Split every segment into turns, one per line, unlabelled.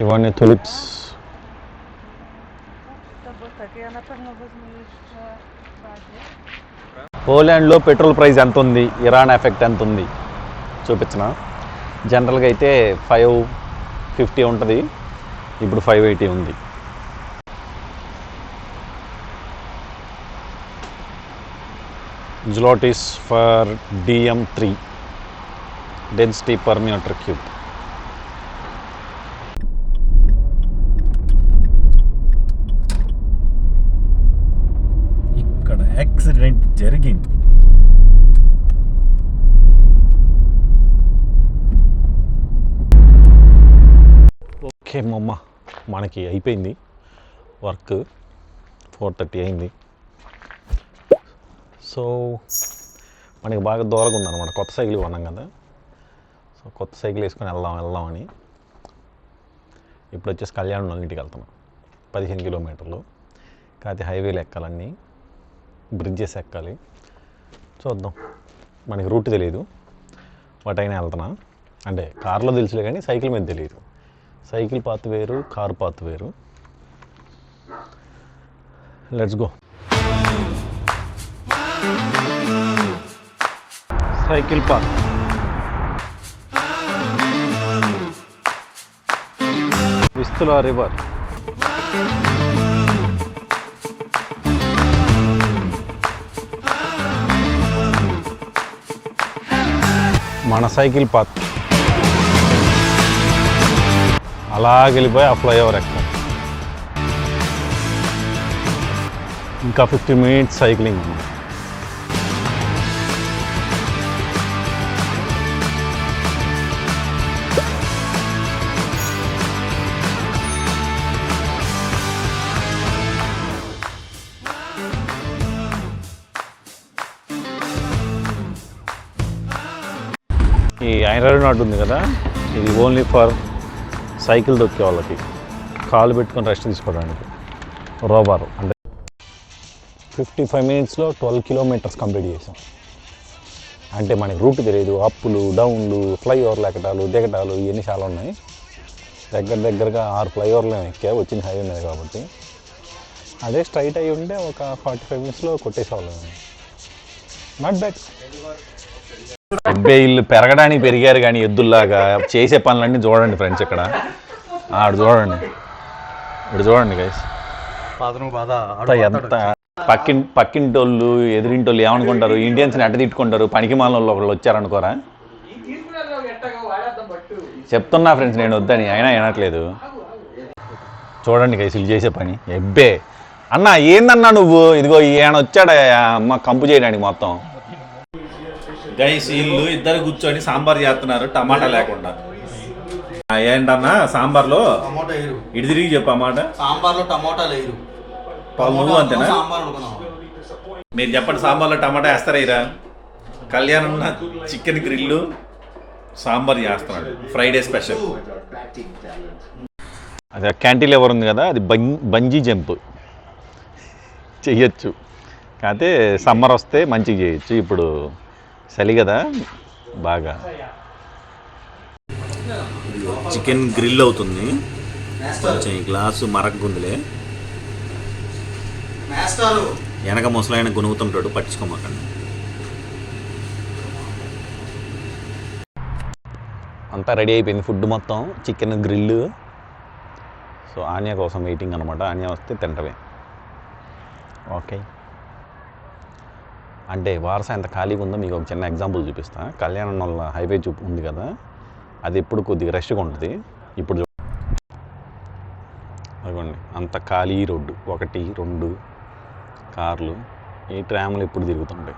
iwany tulips. పోలాండ్లో petrol price ఎంత ఉంది, Iran effect ఎంత ఉంది చూపించిన. జనరల్గా అయితే 550 ఉంటుంది, ఇప్పుడు 580 ఉంది. zlotys for DM3 density per meter cube. ఇక్కడ యాక్సిడెంట్ జరిగింది. ఓకే మమ్మ, మనకి అయిపోయింది వర్క్. 4:30 అయింది. సో మనకి బాగా దూరంగా ఉందన్నమాట. కొత్త సైకిల్ కొన్నాం కదా, సో కొత్త సైకిల్ వేసుకొని వెళ్దామని ఇప్పుడు వచ్చేసి కళ్యాణం ఇంటికి వెళ్తున్నాం. 15 కిలోమీటర్లు. కాకపోతే హైవేలు ఎక్కాలన్నీ, బ్రిడ్జెస్ ఎక్కాలి. చూద్దాం, మనకి రూట్ తెలియదు, వాటైనా వెళ్తున్నా. అంటే కార్లో తెలుసులే కానీ సైకిల్ మీద తెలియదు. సైకిల్ పాత్ వేరు, కారు పాత్ వేరు. Let's go. Cycle path. Vistula river. మన సైకిల్ పాత్ అలా వెళ్ళిపోయి ఆ ఫ్లైఓవర్ ఎక్కాం. ఇంకా 15 minutes సైక్లింగ్. ఈ ఐరన్ రాడ్ ఉంది కదా, ఇది ఓన్లీ ఫర్ సైకిల్ దొక్కే వాళ్ళకి, కాలు పెట్టుకొని రెస్ట్ తీసుకోవడానికి. రోబారు అంటే 55 minutesలో 12 kilometers కంప్లీట్ చేసాం. అంటే మనకి రూట్ తెలియదు. అప్పులు, డౌన్లు, ఫ్లైఓవర్లు ఎక్కడాలు, దిగటాలు ఇవన్నీ చాలా ఉన్నాయి. దగ్గరగా 6 ఫ్లైఓవర్లు ఎక్కా, వచ్చిన హైవే మీద కాబట్టి. అదే స్ట్రైట్ అయ్యి ఉంటే ఒక 45 minutesలో కొట్టేసేవాళ్ళం. Not bad. ఇల్లు పెరగడానికి పెరిగారు కానీ ఎద్దుల్లాగా చేసే పనులన్నీ చూడండి ఫ్రెండ్స్. ఇక్కడ ఆడు చూడండి, ఇప్పుడు చూడండి గైస్ ఎంత. పక్కింటోళ్ళు ఎదురింటోళ్ళు ఏమనుకుంటారు, ఇండియన్స్ని అడ్డ తిట్టుకుంటారు. పనికి మాలలో ఒకళ్ళు వచ్చారనుకోరా. చెప్తున్నా ఫ్రెండ్స్ నేను వద్దని, అయినా వినట్లేదు. చూడండి గైస్ వీళ్ళు చేసే పని. ఎబ్బే అన్న ఏందన్నా నువ్వు, ఇదిగో ఈయన వచ్చాడా అమ్మ కంపు చేయడానికి మొత్తం. గైస్ వీళ్ళు ఇద్దరు కూర్చొని సాంబార్ చేస్తున్నారు, టమాటా లేకుండా. ఏంటన్నా సాంబార్లో ఇటు తిరిగి చెప్పు అన్నమాట.
సాంబార్లో టమాటా లేదు.
నువ్వు అంతేనా? మీరు చెప్పండి, సాంబార్లో టమాటా వేస్తారా? ఇరా కళ్యాణ్ చికెన్ గ్రిల్లు సాంబార్ చేస్తున్నాడు, ఫ్రైడే స్పెషల్. అదే క్యాంటీలివర్ ఉంది కదా, అది బంజీ జంప్ చెయ్యొచ్చు. కాకపోతే సమ్మర్ వస్తే మంచిగా చేయొచ్చు. ఇప్పుడు చలి కదా బాగా. చికెన్ గ్రిల్ అవుతుంది. కొంచెం ఈ గ్లాసు మరగ్గుందిలే. వెనక ముసలాయన గునుగుతుంటాడు, పట్టించుకోమాకండి. అంతా రెడీ అయిపోయింది ఫుడ్ మొత్తం. Chicken grill. సో ఆన్యా కోసం వెయిటింగ్ అనమాట. ఆన్యా వస్తే తింటవే. ఓకే, అంటే వారస ఎంత ఖాళీగా ఉందో మీకు ఒక చిన్న ఎగ్జాంపుల్ చూపిస్తా. కళ్యాణం వల్ల హైవే ఉంది కదా, అది ఎప్పుడు కొద్దిగా రష్గా ఉంటుంది. ఇప్పుడు అదిగోండి అంత ఖాళీ రోడ్డు, 1, 2 కార్లు. ఈ ట్రామ్లు ఎప్పుడు తిరుగుతుంటాయి.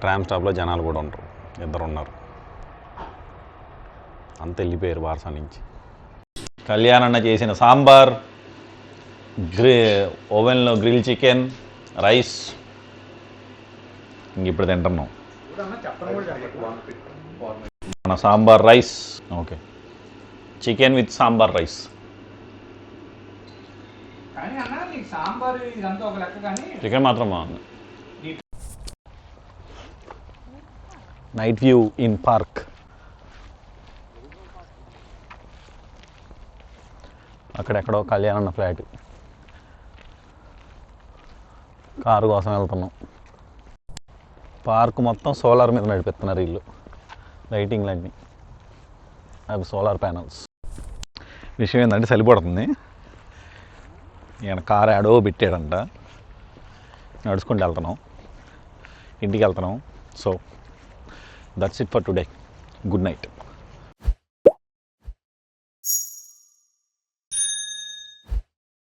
ట్రామ్ స్టాప్లో జనాలు కూడా ఉంటారు, 2 ఉన్నారు. అంత వెళ్ళిపోయారు వారస నుంచి. కళ్యాణన్న చేసిన సాంబార్, ఓవెన్లో గ్రిల్ చికెన్, రైస్. ఇంక ఇప్పుడు తింటున్నాం మన sambar rice. Okay, chicken with sambar rice. Chicken మాత్రం బాగుంది. Night view in park. అక్కడెక్కడో కళ్యాణ్ ఫ్లాట్. కారు కోసం వెళ్తున్నాం. పార్క్ మొత్తం సోలార్ మీద నడిపిస్తున్నారు వీళ్ళు, లైటింగ్లన్నీ అవి సోలార్ ప్యానల్స్. విషయం ఏంటంటే చలిపడుతుంది, ఈయన కారు ఆడో పెట్టాడంట, నడుచుకుంటూ వెళ్తున్నాం, ఇంటికి వెళ్తున్నాం. So that's it for today. Good night.